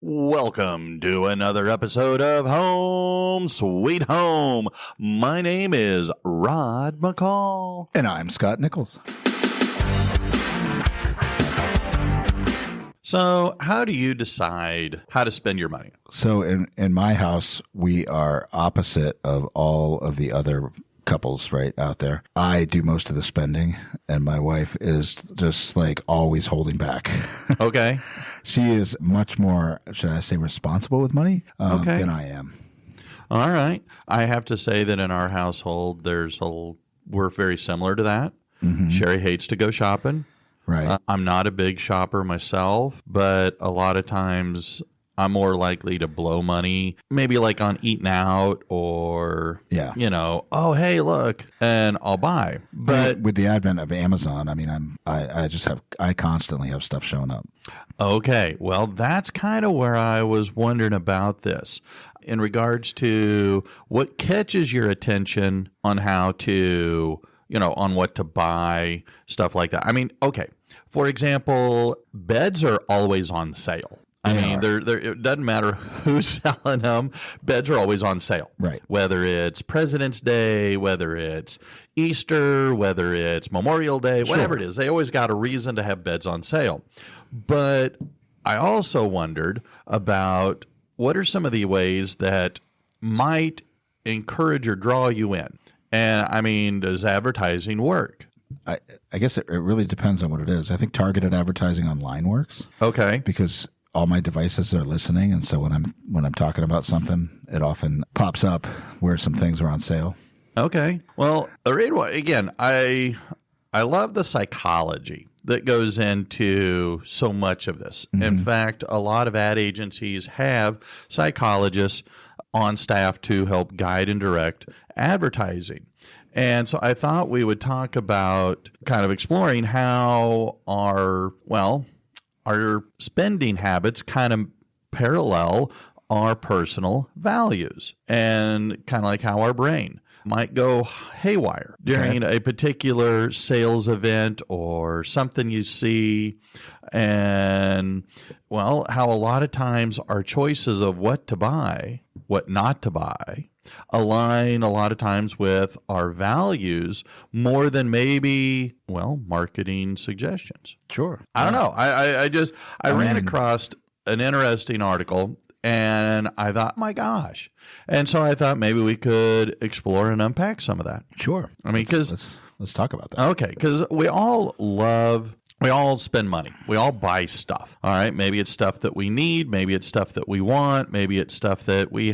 Welcome to another episode of Home Sweet Home. My name is Rod McCall. And I'm Scott Nichols. So, how do you decide how to spend your money? So in my house, we are opposite of all of the other couples right out there. I do most of the spending, and my wife is just like always holding back. Okay. She is much more, should I say, responsible with money than I am. All right. I have to say that in our household, we're very similar to that. Mm-hmm. Sherry hates to go shopping. Right. I'm not a big shopper myself, but a lot of times I'm more likely to blow money, maybe like on eating out or, oh, hey, look, and I'll buy. But with the advent of Amazon, I mean, I constantly have stuff showing up. Okay. Well, that's kind of where I was wondering about this in regards to what catches your attention on how to, on what to buy, stuff like that. I mean, okay. For example, beds are always on sale. It doesn't matter who's selling them. Beds are always on sale. Right. Whether it's President's Day, whether it's Easter, whether it's Memorial Day, whatever it is, they always got a reason to have beds on sale. But I also wondered about what are some of the ways that might encourage or draw you in? And I mean, does advertising work? I guess it really depends on what it is. I think targeted advertising online works. Okay. Because all my devices are listening, and so when I'm talking about something, it often pops up where some things are on sale. Okay. Well, again, I love the psychology that goes into so much of this. Mm-hmm. In fact, a lot of ad agencies have psychologists on staff to help guide and direct advertising. And so I thought we would talk about kind of exploring how our spending habits kind of parallel our personal values, and kind of like how our brain might go haywire during a particular sales event or something you see. And, how a lot of times our choices of what to buy, what not to buy, align a lot of times with our values more than maybe, marketing suggestions. Sure. I don't know. I ran across an interesting article and I thought, my gosh. And so I thought maybe we could explore and unpack some of that. Sure. I mean, because let's talk about that. Okay. Because we all spend money. We all buy stuff. All right. Maybe it's stuff that we need. Maybe it's stuff that we want. Maybe it's stuff that we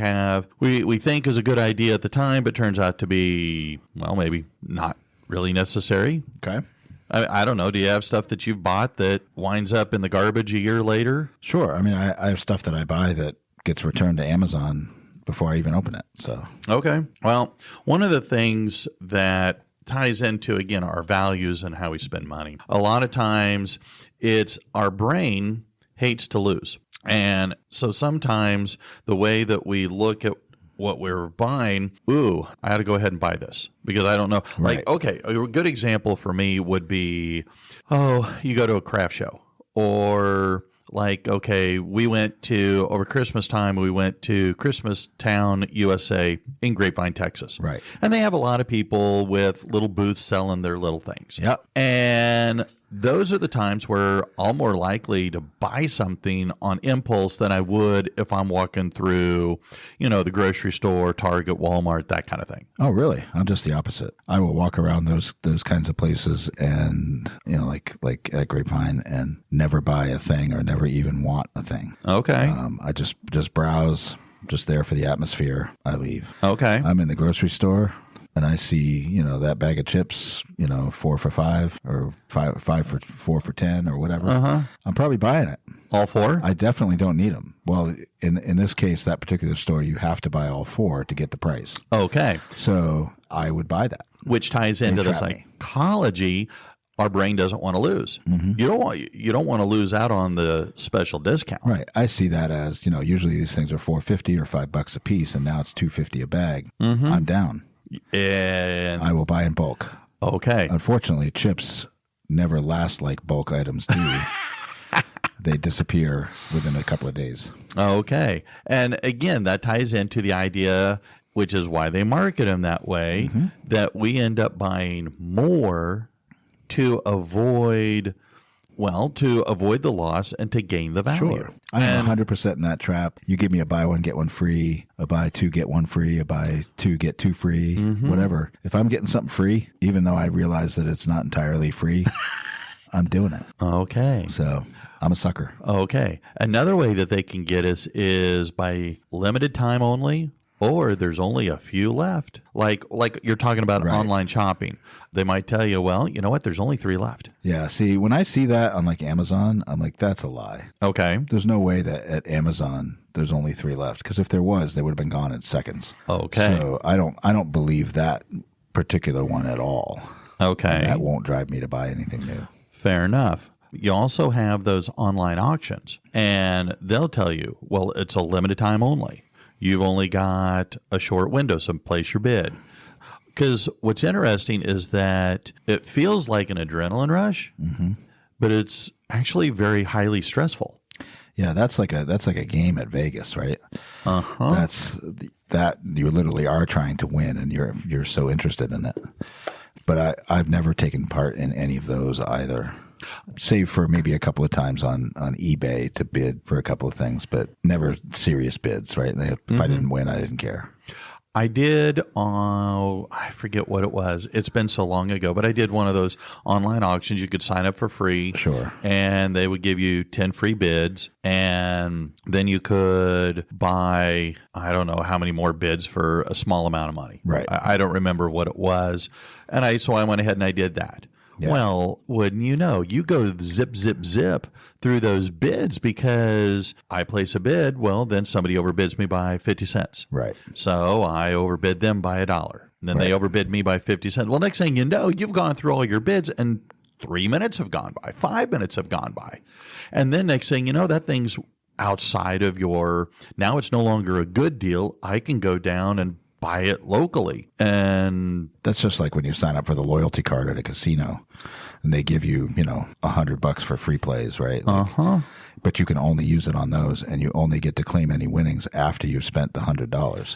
think is a good idea at the time, but turns out to be, maybe not really necessary. Okay. I don't know. Do you have stuff that you've bought that winds up in the garbage a year later? Sure. I mean, I have stuff that I buy that gets returned to Amazon before I even open it. So okay. Well, one of the things that ties into, again, our values and how we spend money. A lot of times it's our brain hates to lose. And so sometimes the way that we look at what we're buying, I got to go ahead and buy this because I don't know. Right. Like, okay, a good example for me would be, you go to a craft show or like, okay, over Christmas time, we went to Christmas Town, USA in Grapevine, Texas. Right. And they have a lot of people with little booths selling their little things. Yep. And those are the times where I'm more likely to buy something on impulse than I would if I'm walking through, the grocery store, Target, Walmart, that kind of thing. Oh, really? I'm just the opposite. I will walk around those kinds of places and, like at Grapevine and never buy a thing or never even want a thing. Okay. I just browse, just there for the atmosphere. I leave. Okay. I'm in the grocery store. And I see, that bag of chips, 4 for $5 or 5 for 4 for 10 or whatever. Uh-huh. I'm probably buying it. All 4? I definitely don't need them. Well, in this case, that particular store, you have to buy all 4 to get the price. Okay. So I would buy that. Which ties into the psychology. Our brain doesn't want to lose. Mm-hmm. You don't want to lose out on the special discount. Right. I see that as, usually these things are $4.50 or $5 a piece, and now it's $2.50 a bag. Mm-hmm. I'm down. And I will buy in bulk. Okay. Unfortunately, chips never last like bulk items do. they disappear within a couple of days. Okay. And again, that ties into the idea, which is why they market them that way, that we end up buying more to avoid the loss and to gain the value. Sure. I'm 100% in that trap. You give me a buy one, get one free, a buy two, get one free, a buy two, get two free, whatever. If I'm getting something free, even though I realize that it's not entirely free, I'm doing it. Okay. So I'm a sucker. Okay. Another way that they can get us is by limited time only, or there's only a few left. Like you're talking about online shopping. They might tell you, well, you know what? There's only 3 left. Yeah. See, when I see that on like Amazon, I'm like, that's a lie. Okay. There's no way that at Amazon there's only 3 left, because if there was, they would have been gone in seconds. Okay. So I don't believe that particular one at all. Okay. And that won't drive me to buy anything new. Fair enough. You also have those online auctions, and they'll tell you, well, it's a limited time only. You've only got a short window, so place your bid. Because what's interesting is that it feels like an adrenaline rush, but it's actually very highly stressful. Yeah, that's like a game at Vegas, right? That's that you literally are trying to win, and you're so interested in it. But I've never taken part in any of those either, save for maybe a couple of times on eBay to bid for a couple of things, but never serious bids, right? If I didn't win, I didn't care. I did, I forget what it was. It's been so long ago, but I did one of those online auctions. You could sign up for free. Sure. And they would give you 10 free bids. And then you could buy, I don't know how many more bids for a small amount of money. Right. I don't remember what it was. And so I went ahead and I did that. Yeah. Well, wouldn't you know, you go zip, zip, zip through those bids, because I place a bid. Well, then somebody overbids me by 50 cents. Right. So I overbid them by $1. And then they overbid me by 50 cents. Well, next thing you know, you've gone through all your bids and 3 minutes have gone by, 5 minutes have gone by. And then next thing you know, that thing's outside of now it's no longer a good deal. I can go down and buy it locally. And that's just like when you sign up for the loyalty card at a casino and they give you, $100 for free plays, right? But you can only use it on those, and you only get to claim any winnings after you've spent the $100.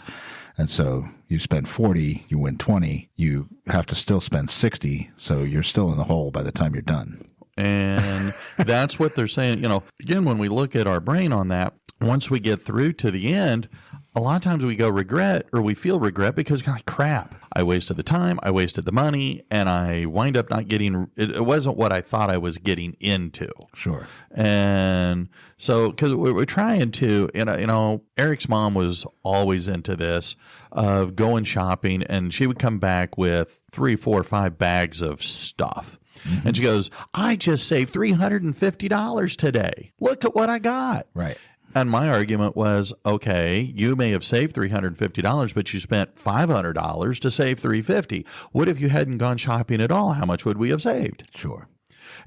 And so you spend 40, you win 20, you have to still spend 60. So you're still in the hole by the time you're done. And that's what they're saying. Again, when we look at our brain on that, once we get through to the end, a lot of times we we feel regret because, crap, I wasted the time, I wasted the money, and I wind up not getting, it wasn't what I thought I was getting into. Sure. And so, because we're trying to, Eric's mom was always into this, of going shopping, and she would come back with 3, 4, 5 bags of stuff. And she goes, I just saved $350 today. Look at what I got. Right. And my argument was, okay, you may have saved $350, but you spent $500 to save $350. What if you hadn't gone shopping at all? How much would we have saved? Sure.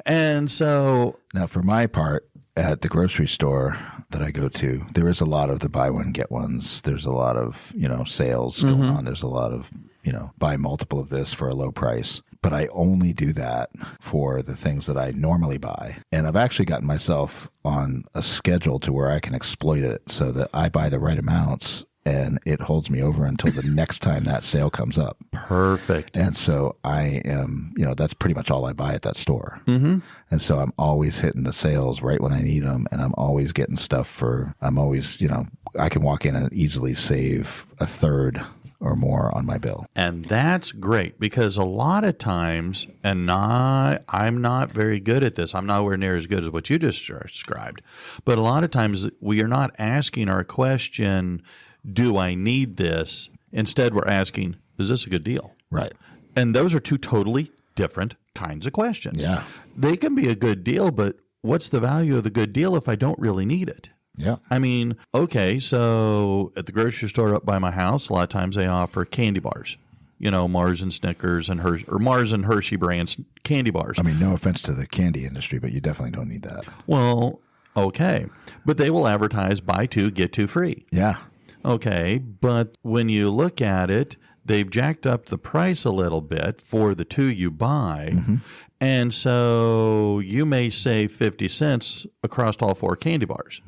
And so now, for my part, at the grocery store that I go to, there is a lot of the buy one, get ones. There's a lot of, sales going on. There's a lot of, buy multiple of this for a low price. But I only do that for the things that I normally buy. And I've actually gotten myself on a schedule to where I can exploit it so that I buy the right amounts and it holds me over until the next time that sale comes up. Perfect. And so I am, that's pretty much all I buy at that store. And so I'm always hitting the sales right when I need them. And I'm always getting stuff I'm always, I can walk in and easily save a third or more on my bill. And that's great, because a lot of times, and I'm not very good at this. I'm nowhere near as good as what you just described. But a lot of times we are not asking our question, do I need this? Instead, we're asking, is this a good deal? Right. And those are two totally different kinds of questions. Yeah. They can be a good deal, but what's the value of the good deal if I don't really need it? Yeah. I mean, okay, so at the grocery store up by my house, a lot of times they offer candy bars. Mars and Snickers and Mars and Hershey brands candy bars. I mean, no offense to the candy industry, but you definitely don't need that. Well, okay. But they will advertise buy 2, get 2 free. Yeah. Okay, but when you look at it, they've jacked up the price a little bit for the 2 you buy. And so you may save 50 cents across all 4 candy bars.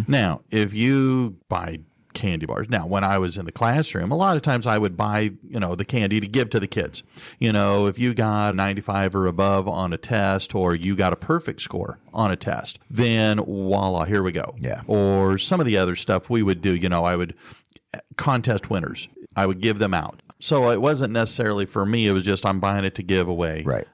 Now, if you buy candy bars. Now, when I was in the classroom, a lot of times I would buy, the candy to give to the kids. If you got 95 or above on a test, or you got a perfect score on a test, then voila, here we go. Yeah. Or some of the other stuff we would do, I would contest winners. I would give them out. So it wasn't necessarily for me. It was just I'm buying it to give away. Right.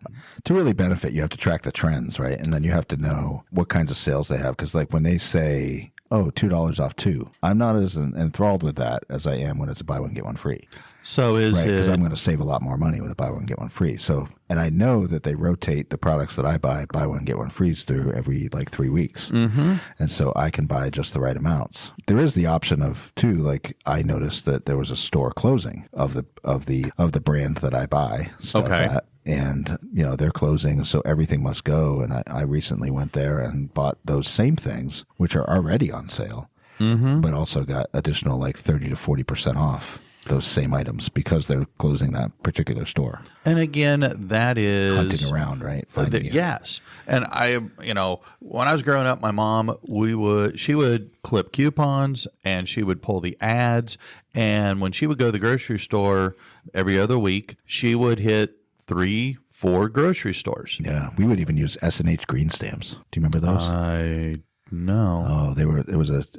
To really benefit, you have to track the trends, right? And then you have to know what kinds of sales they have. Because like when they say, oh, $2 off 2, I'm not as enthralled with that as I am when it's a buy one, get one free. So is right? it... Because I'm going to save a lot more money with a buy one, get one free. So, and I know that they rotate the products that I buy one, get one frees through every like 3 weeks. And so I can buy just the right amounts. There is the option of too, like I noticed that there was a store closing of the brand that I buy stuff at. And, they're closing, so everything must go. And I recently went there and bought those same things, which are already on sale, but also got additional like 30 to 40% off those same items because they're closing that particular store. And again, that is hunting around, right? Yes. And I, when I was growing up, my mom, she would clip coupons and she would pull the ads. And when she would go to the grocery store every other week, she would hit 3-4 grocery stores. Yeah. We would even use S&H green stamps. Do you remember those? No. Oh, it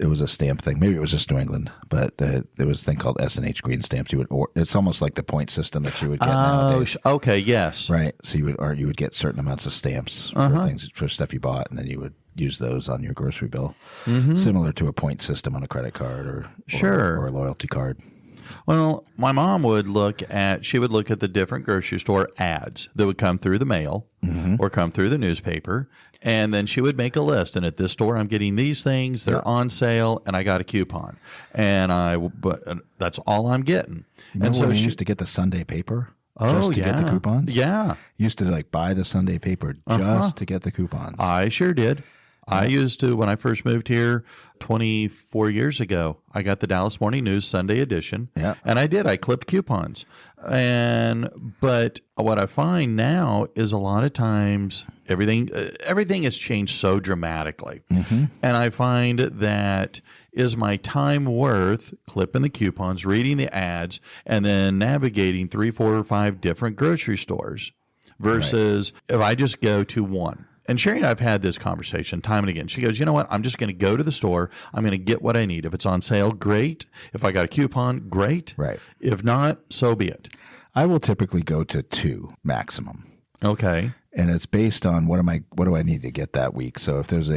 was a stamp thing. Maybe it was just New England, but there was a thing called S&H green stamps. It's almost like the point system that you would get nowadays. Okay, yes. Right. So you would get certain amounts of stamps for stuff you bought, and then you would use those on your grocery bill. Similar to a point system on a credit card or a loyalty card. Well, my mom would look at the different grocery store ads that would come through the mail or come through the newspaper, and then she would make a list. And at this store, I'm getting these things. They're on sale, and I got a coupon. But that's all I'm getting. Remember when we used to get the Sunday paper? Just to get the coupons? Yeah. Used to buy the Sunday paper just to get the coupons. I sure did. I used to, when I first moved here 24 years ago, I got the Dallas Morning News Sunday edition. Yeah. And I clipped coupons. But what I find now is a lot of times everything has changed so dramatically. And I find that is my time worth clipping the coupons, reading the ads, and then navigating 3, 4, or 5 different grocery stores versus if I just go to one. And Sherry and I have had this conversation time and again. She goes, you know what? I'm just going to go to the store. I'm going to get what I need. If it's on sale, great. If I got a coupon, great. Right. If not, so be it. I will typically go to 2 maximum. Okay. And it's based on what do I need to get that week. So if there's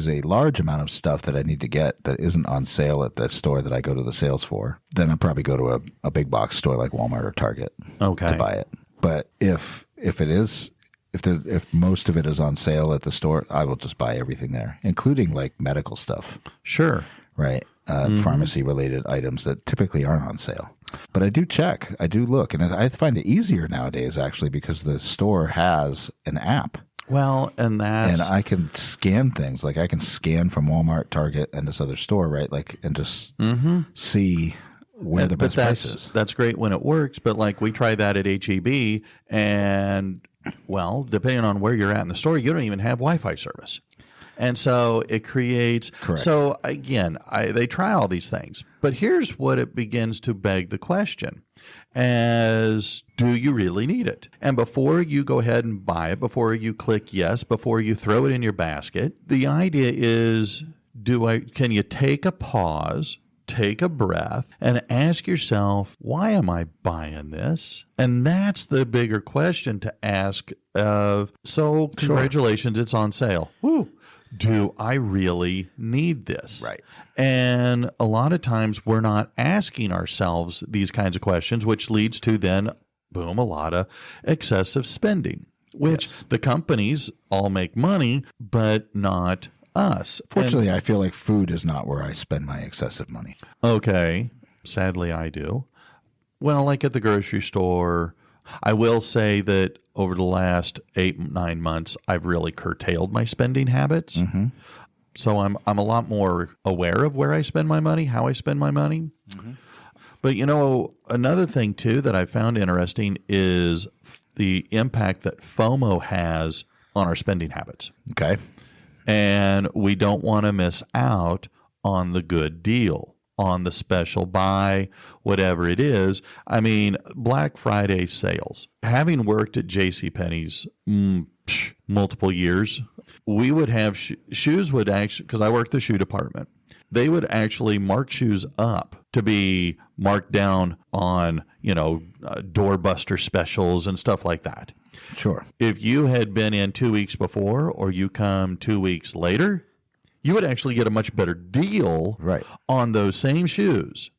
a large amount of stuff that I need to get that isn't on sale at the store that I go to the sales for, then I'll probably go to a big box store like Walmart or Target to buy it. But if most of it is on sale at the store, I will just buy everything there, including like medical stuff. Sure. Right. Pharmacy related items that typically aren't on sale. But I do check. I do look. And I find it easier nowadays, actually, because the store has an app. Well, and I can scan things. Like I can scan from Walmart, Target, and this other store, right? Like, and just see where the best price is. That's great when it works. But like we tried that at HEB, and well, depending on where you're at in the store, you don't even have Wi-Fi service. And so it creates. Correct. So again, they try all these things. But here's what it begins to beg the question. As do you really need it? And before you go ahead and buy it, before you click yes, before you throw it in your basket, the idea is, can you take a pause, take a breath, and ask yourself, why am I buying this? And that's the bigger question to ask of, so congratulations, it's on sale. Woo! Do I really need this? Right. And a lot of times we're not asking ourselves these kinds of questions, which leads to then, boom, a lot of excessive spending, which the companies all make money, but not us. Fortunately, I feel like food is not where I spend my excessive money. Okay. Sadly, I do. Well, like at the grocery store, I will say that over the last 8-9 months, I've really curtailed my spending habits. So I'm a lot more aware of where I spend my money, how I spend my money. But another thing too that I found interesting is the impact that FOMO has on our spending habits. Okay. And we don't want to miss out on the good deal, on the special buy, whatever it is. I mean, Black Friday sales. Having worked at JCPenney's multiple years, we would have shoes would actually, because I worked the shoe department, they would actually mark shoes up to be marked down on, doorbuster specials and stuff like that. Sure. If you had been in 2 weeks before or you come 2 weeks later, you would actually get a much better deal on those same shoes.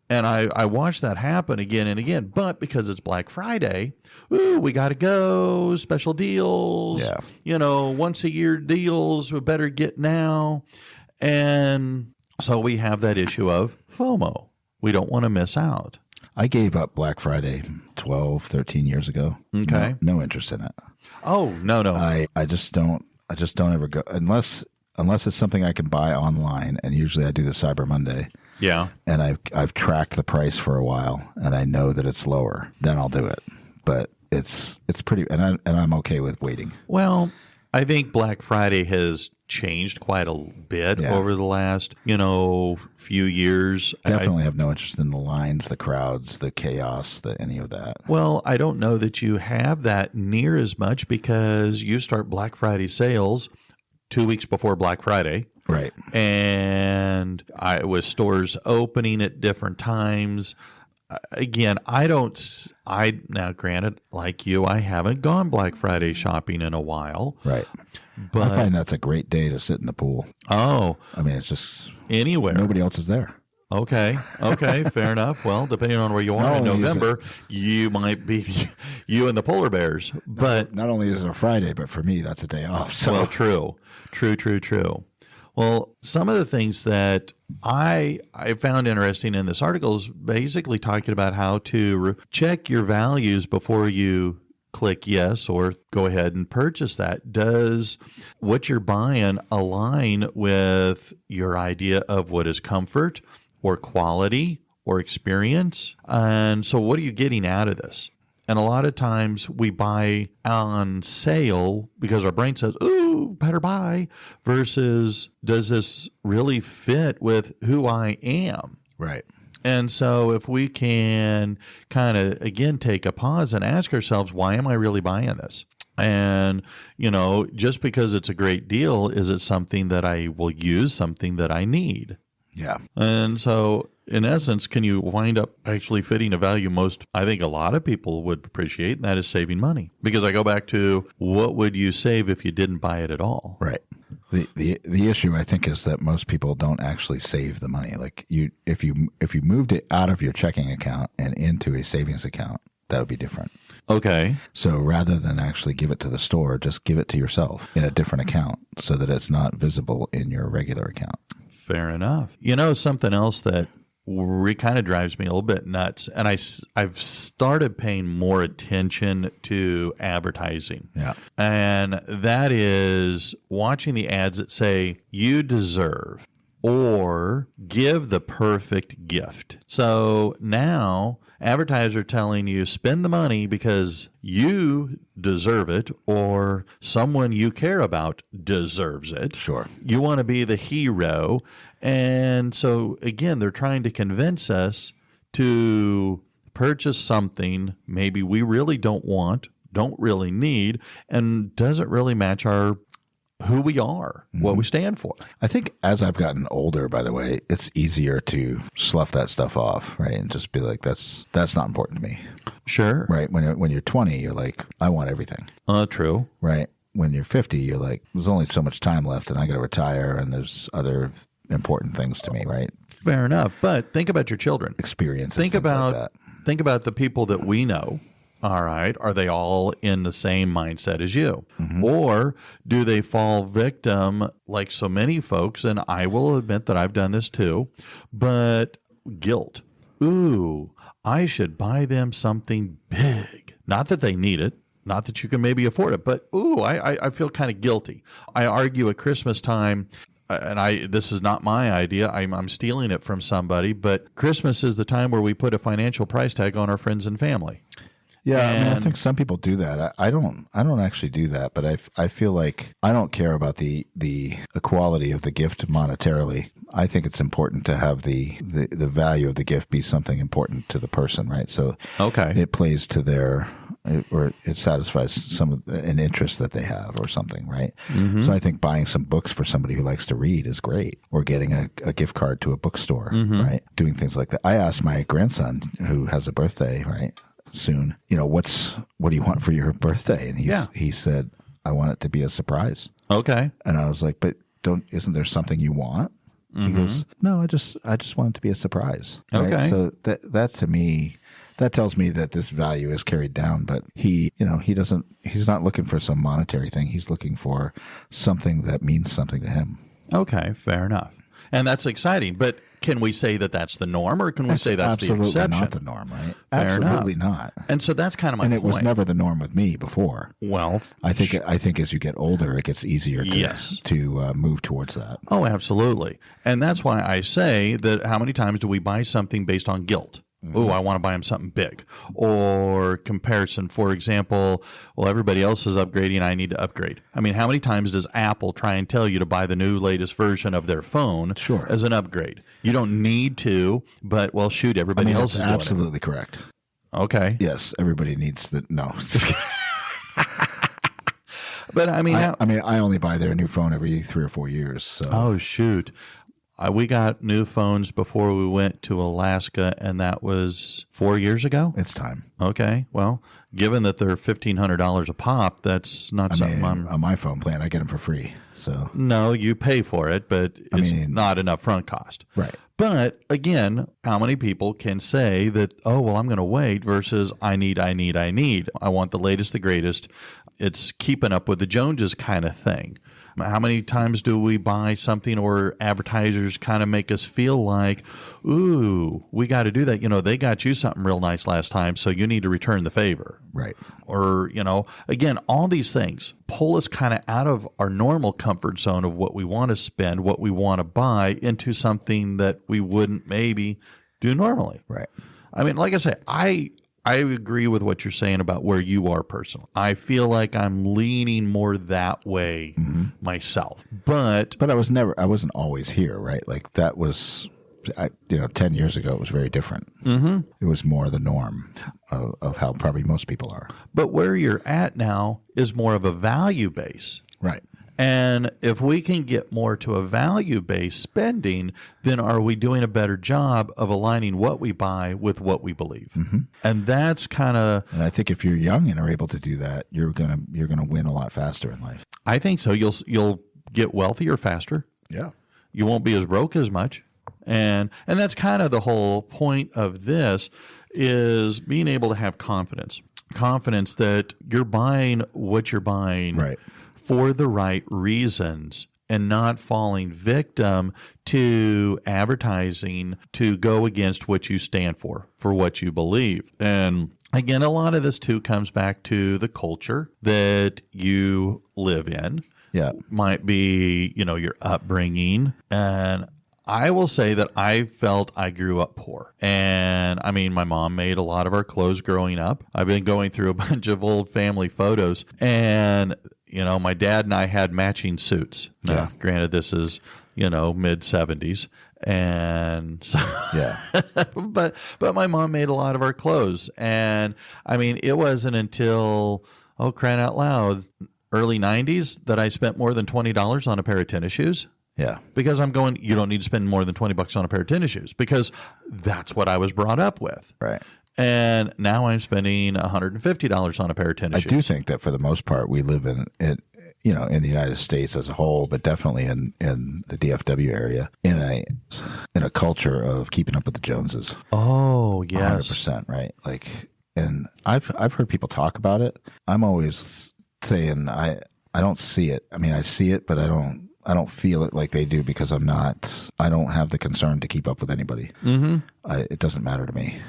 And I watched that happen again and again. But because it's Black Friday, we got to go, special deals, once a year deals, we better get now. And so we have that issue of FOMO. We don't want to miss out. I gave up Black Friday 12, 13 years ago. Okay. No interest in it. Oh, no. I just don't ever go unless it's something I can buy online, and usually I do the Cyber Monday. Yeah. And I've tracked the price for a while and I know that it's lower, then I'll do it. But it's pretty and I'm okay with waiting. Well, I think Black Friday has changed quite a bit over the last, few years. Definitely have no interest in the lines, the crowds, the chaos, any of that. Well, I don't know that you have that near as much because you start Black Friday sales 2 weeks before Black Friday. Right. And with stores opening at different times. Again, now granted, like you, I haven't gone Black Friday shopping in a while. Right. But I find that's a great day to sit in the pool. Oh. I mean, it's just anywhere. Nobody else is there. Okay. Fair enough. Well, depending on where you are in November, you might be you and the polar bears. But not only is it a Friday, but for me, that's a day off. So. Well, true. Well, some of the things that I found interesting in this article is basically talking about how to check your values before you click yes or go ahead and purchase that. Does what you're buying align with your idea of what is comfort or quality or experience? And so what are you getting out of this? And a lot of times we buy on sale because our brain says, ooh, better buy, versus does this really fit with who I am? Right. And so if we can kind of, again, take a pause and ask ourselves, why am I really buying this? And, just because it's a great deal, is it something that I will use, something that I need? Yeah. And so in essence, can you wind up actually fitting a value I think a lot of people would appreciate, and that is saving money. Because I go back to, what would you save if you didn't buy it at all? Right. The issue, I think, is that most people don't actually save the money. Like if you moved it out of your checking account and into a savings account, that would be different. Okay. So rather than actually give it to the store, just give it to yourself in a different account so that it's not visible in your regular account. Fair enough. Something else that kind of drives me a little bit nuts, and I've started paying more attention to advertising. Yeah. And that is watching the ads that say, you deserve, or give the perfect gift. So now advertisers are telling you, spend the money because you deserve it, or someone you care about deserves it. Sure. You want to be the hero. And so, again, they're trying to convince us to purchase something maybe we really don't want, don't really need, and doesn't really match who we are, what we stand for. I think as I've gotten older, by the way, it's easier to slough that stuff off, right? And just be like, that's not important to me. Sure. Right. When you're 20, you're like, I want everything. True. Right. When you're 50, you're like, there's only so much time left and I got to retire and there's other important things to me, right? Fair enough. But think about your children. Experiences. Think about the people that we know. All right. Are they all in the same mindset as you? Mm-hmm. Or do they fall victim, like so many folks, and I will admit that I've done this too, but guilt. Ooh, I should buy them something big. Not that they need it. Not that you can maybe afford it, but I feel kind of guilty. I argue at Christmas time, and this is not my idea. I'm stealing it from somebody, but Christmas is the time where we put a financial price tag on our friends and family. Yeah, I mean, I And think some people do that. I don't actually do that, but I feel like I don't care about the equality of the gift monetarily. I think it's important to have the value of the gift be something important to the person, right? So okay. it plays to their, or it satisfies some of an interest that they have or something, right? Mm-hmm. So I think buying some books for somebody who likes to read is great, or getting a gift card to a bookstore, Mm-hmm. right? Doing things like that. I asked my grandson, who has a birthday, right, soon, what do you want for your birthday? And he said, I want it to be a surprise. Okay. And I was like, but isn't there something you want? Mm-hmm. He goes, no, I just want it to be a surprise. Right? Okay. So that to me, that tells me that this value is carried down, but he's not looking for some monetary thing. He's looking for something that means something to him. Okay, fair enough. And that's exciting. But can we say that that's the norm, or can we say that's the exception? Absolutely not the norm, right? Fair Absolutely enough. not. And so that's kind of my point. And it was never the norm with me before. Well, I think as you get older, it gets easier to move towards that. Oh, absolutely. And that's why I say that how many times do we buy something based on guilt? Mm-hmm. Oh, I want to buy him something big. Or comparison, for example, well, everybody else is upgrading, I need to upgrade. I mean, how many times does Apple try and tell you to buy the new latest version of their phone as an upgrade? You don't need to, but, well, shoot, everybody else is doing it. Absolutely correct. Okay. Yes, everybody needs no. But I mean, I only buy their new phone every 3 or 4 years. So. Oh, shoot. We got new phones before we went to Alaska, and that was 4 years ago? It's time. Okay. Well, given that they're $1,500 a pop, that's not something I'm... On my phone plan, I get them for free. So No, you pay for it, but it's not an upfront cost. Right. But, again, how many people can say that, oh, well, I'm going to wait versus I need. I want the latest, the greatest. It's keeping up with the Joneses kind of thing. How many times do we buy something or advertisers kind of make us feel like, ooh, we got to do that. They got you something real nice last time, so you need to return the favor. Right. Or, again, all these things pull us kind of out of our normal comfort zone of what we want to spend, what we want to buy, into something that we wouldn't maybe do normally. Right. I mean, like I say, I agree with what you're saying about where you are personally. I feel like I'm leaning more that way myself. But I wasn't always here, right? Like that was, 10 years ago, it was very different. Mm-hmm. It was more the norm of how probably most people are. But where you're at now is more of a value base. Right. And if we can get more to a value-based spending, then are we doing a better job of aligning what we buy with what we believe? Mm-hmm. And that's kind of... And I think if you're young and are able to do that, you're gonna win a lot faster in life. I think so. You'll get wealthier faster. Yeah. You won't be as broke as much. And that's kind of the whole point of this, is being able to have confidence. Confidence that you're buying what you're buying. Right. For the right reasons, and not falling victim to advertising to go against what you stand for what you believe. And again, a lot of this too comes back to the culture that you live in. Yeah. Might be, your upbringing. And I will say that I felt I grew up poor. And I mean, my mom made a lot of our clothes growing up. I've been going through a bunch of old family photos, and my dad and I had matching suits. Now, granted, this is, mid-70s. And so, yeah. but my mom made a lot of our clothes. And I mean, it wasn't until, crying out loud, early 90s that I spent more than $20 on a pair of tennis shoes. Yeah. Because I'm going, you don't need to spend more than $20 on a pair of tennis shoes, because that's what I was brought up with. Right. And now I'm spending $150 on a pair of tennis shoes. I do think that for the most part, we live in the United States as a whole, but definitely in the DFW area, in a culture of keeping up with the Joneses. Oh, yes. 100%, right? Like, and I've heard people talk about it. I'm always saying I don't see it. I mean, I see it, but I don't feel it like they do, because I don't have the concern to keep up with anybody. Mm-hmm. It doesn't matter to me.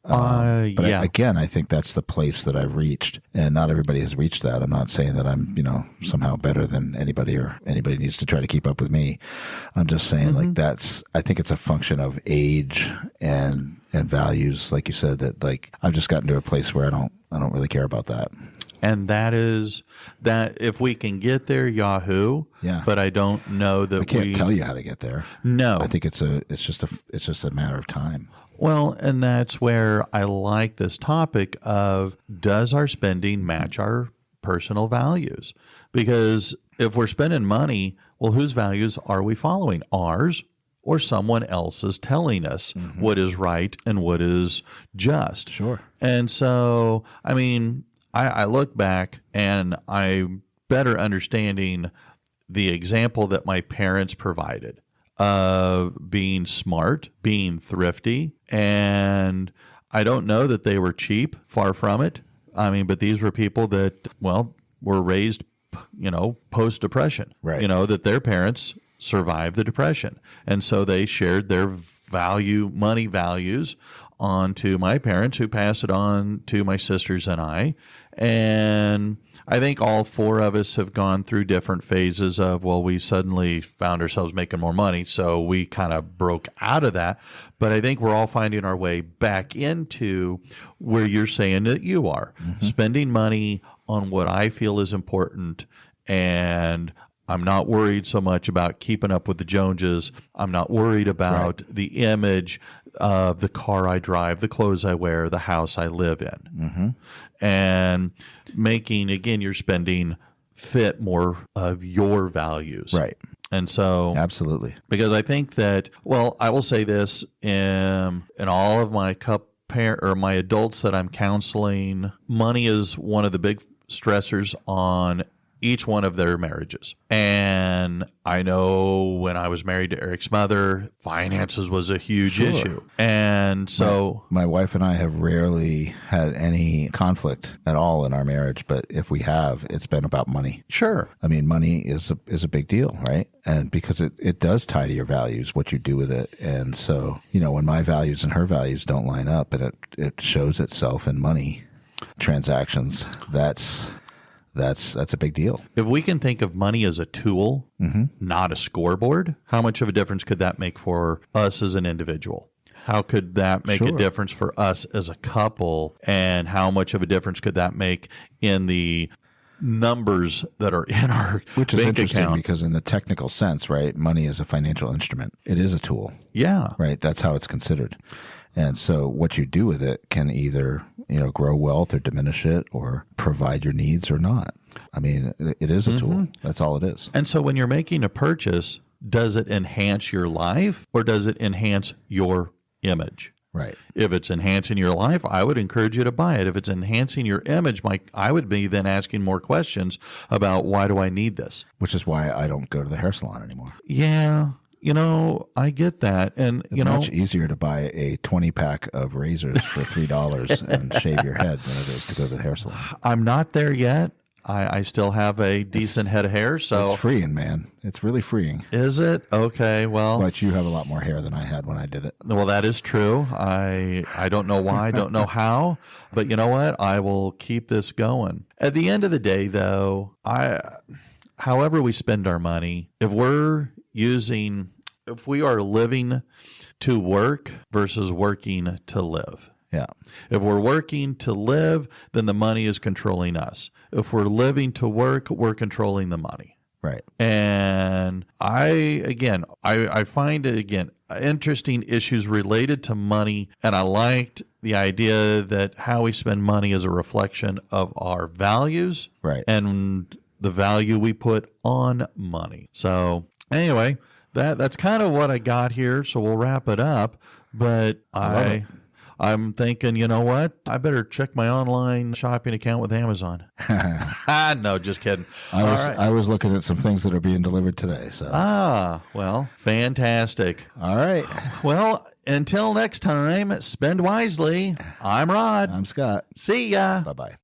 Again, I think that's the place that I've reached, and not everybody has reached that. I'm not saying that I'm, somehow better than anybody, or anybody needs to try to keep up with me. I'm just saying, I think it's a function of age and values. Like you said, that like I've just gotten to a place where I don't really care about that. And that is that if we can get there, Yahoo. Yeah. But I don't know that I can't tell you how to get there. No. I think it's just a matter of time. Well, and that's where I like this topic of, does our spending match our personal values? Because if we're spending money, well, whose values are we following? Ours or someone else's telling us what is right and what is just? Sure. And so, I mean, I look back and I'm better understanding the example that my parents provided of being smart, being thrifty, and I don't know that they were cheap, far from it. I mean, but these were people that, well, were raised, post-Depression, right? That their parents survived the Depression. And so they shared their money values onto my parents, who passed it on to my sisters and I. And I think all four of us have gone through different phases of, well, we suddenly found ourselves making more money, so we kind of broke out of that. But I think we're all finding our way back into where you're saying that you are, spending money on what I feel is important, and I'm not worried so much about keeping up with the Joneses. I'm not worried about the image of the car I drive, the clothes I wear, the house I live in. And making, again, your spending fit more of your values. Right. And so, absolutely. Because I think that, well, I will say this in all of my my adults that I'm counseling, money is one of the big stressors on each one of their marriages. And I know when I was married to Eric's mother, finances was a huge issue. And so my wife and I have rarely had any conflict at all in our marriage, but if we have, it's been about money. Sure. I mean, money is a big deal, right? And because it does tie to your values, what you do with it. And so, when my values and her values don't line up, and it shows itself in money transactions, that's a big deal. If we can think of money as a tool, not a scoreboard, how much of a difference could that make for us as an individual? How could that make a difference for us as a couple? And how much of a difference could that make in the numbers that are in our Which is bank interesting account? Because in the technical sense, right, money is a financial instrument. It is a tool. Yeah. Right? That's how it's considered. And so what you do with it can either, grow wealth or diminish it or provide your needs or not. I mean, it is a tool. That's all it is. And so when you're making a purchase, does it enhance your life or does it enhance your image? Right. If it's enhancing your life, I would encourage you to buy it. If it's enhancing your image, I would be then asking more questions about, why do I need this? Which is why I don't go to the hair salon anymore. Yeah. I get that. And, it's much easier to buy a 20-pack of razors for $3 and shave your head than it is to go to the hair salon. I'm not there yet. I still have a decent head of hair. So it's freeing, man. It's really freeing. Is it? Okay. Well, but you have a lot more hair than I had when I did it. Well, that is true. I don't know why. I don't know how. But you know what? I will keep this going. At the end of the day, though, however we spend our money, if we are living to work versus working to live. Yeah. If we're working to live, then the money is controlling us. If we're living to work, we're controlling the money. Right. And I find it, again, interesting issues related to money. And I liked the idea that how we spend money is a reflection of our values. Right. And the value we put on money. So anyway, that's kind of what I got here. So we'll wrap it up. But I'm thinking, you know what? I better check my online shopping account with Amazon. No, just kidding. I was looking at some things that are being delivered today. So well, fantastic. All right. Well, until next time, spend wisely. I'm Rod. I'm Scott. See ya. Bye-bye.